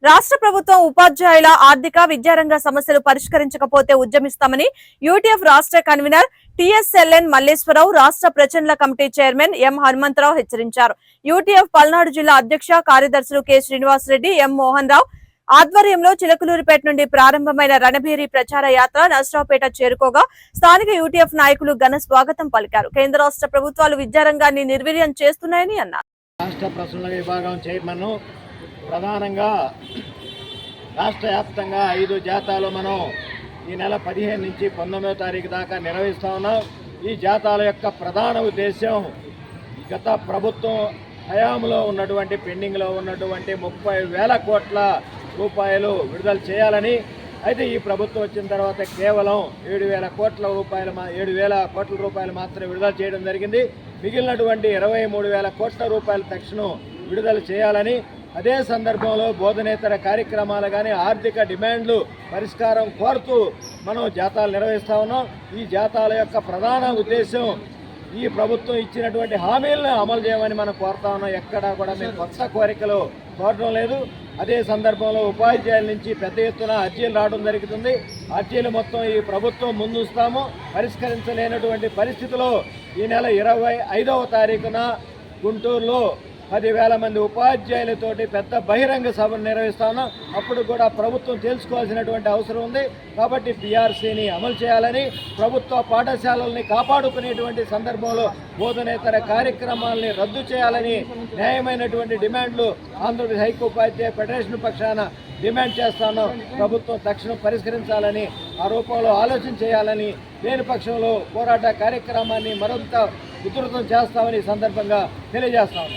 రాష్ట్ర ప్రభుత్వం ఉపాధ్యాయుల ఆర్థిక విద్యారంగ సమస్యలు పరిష్కరించకపోతే ఉద్యమిస్తామని యూటీఎఫ్ రాష్ట్ర కన్వీనర్ టిఎస్ఎల్ఎన్ మల్లేశ్వరరావు, రాష్ట్ర ప్రచండ్ల కమిటీ చైర్మన్ ఎం హనుమంతరావు హెచ్చరించారు. యూటీఎఫ్ పల్నాడు జిల్లా అధ్యక్ష కార్యదర్శులు కె శ్రీనివాసరెడ్డి, ఎం మోహన్ రావు ఆధ్వర్యంలో చిలకలూరిపేట నుండి ప్రారంభమైన రణభేరి ప్రచార యాత్ర నర్సరావుపేట చేరుకోగా స్థానిక యూటీఎఫ్ నాయకులు ఘన స్వాగతం పలికారు. కేంద్ర రాష్ట్ర ప్రభుత్వాలు విద్యారంగాన్ని నిర్వీర్యం చేస్తున్నాయని అన్నారు. రాష్ట్ర ప్రసంగ విభాగం చైర్మన్ ప్రధానంగా రాష్ట్ర వ్యాప్తంగా 5 జాతాలు మనం ఈ నెల 15 నుంచి 19వ తారీఖు దాకా నిర్వహిస్తా ఉన్నాం. ఈ జాతాల యొక్క ప్రధాన ఉద్దేశం గత ప్రభుత్వం హయాంలో ఉన్నటువంటి పెండింగ్లో ఉన్నటువంటి 30,000 కోట్ల రూపాయలు విడుదల చేయాలని. అయితే ఈ ప్రభుత్వం వచ్చిన తర్వాత కేవలం 7,000 కోట్ల రూపాయలు మాత్రమే విడుదల చేయడం జరిగింది. మిగిలినటువంటి 23,000 కోట్ల రూపాయల తక్షణం విడుదల చేయాలని, అదే సందర్భంలో బోధనేతర కార్యక్రమాలు కానీ ఆర్థిక డిమాండ్లు పరిష్కారం కోరుతూ మనం జాతాలు నిర్వహిస్తూ ఉన్నాం. ఈ జాతాల యొక్క ప్రధాన ఉద్దేశం ఈ ప్రభుత్వం ఇచ్చినటువంటి హామీలను అమలు చేయమని మనం కోరుతా ఉన్నాం. ఎక్కడా కూడా మేము కొత్త కోరికలు కోరడం లేదు. అదే సందర్భంలో ఉపాధ్యాయుల నుంచి పెద్ద ఎత్తున అర్జీలు రావడం జరుగుతుంది. అర్జీలు మొత్తం ఈ ప్రభుత్వం ముందుస్తాము. పరిష్కరించలేనటువంటి పరిస్థితిలో ఈ నెల 25వ తారీఖున గుంటూరులో 10,000 మంది ఉపాధ్యాయులతోటి పెద్ద బహిరంగ సభను నిర్వహిస్తా ఉన్నాం. అప్పుడు కూడా ప్రభుత్వం తెలుసుకోవాల్సినటువంటి అవసరం ఉంది. కాబట్టి పిఆర్సీని అమలు చేయాలని, ప్రభుత్వ పాఠశాలల్ని కాపాడుకునేటువంటి సందర్భంలో బోధనేతర కార్యక్రమాలని రద్దు చేయాలని న్యాయమైనటువంటి డిమాండ్లు ఆంధ్రప్రదేశ్ హైకోర్టు ఉపాధ్యాయ ఫెడరేషన్ పక్షాన డిమాండ్ చేస్తాను. ప్రభుత్వం తక్షణం పరిష్కరించాలని, ఆ రూపంలో ఆలోచన చేయాలని, లేని పక్షంలో పోరాట కార్యక్రమాన్ని మరింత ఉధృతం చేస్తామని సందర్భంగా తెలియజేస్తాను.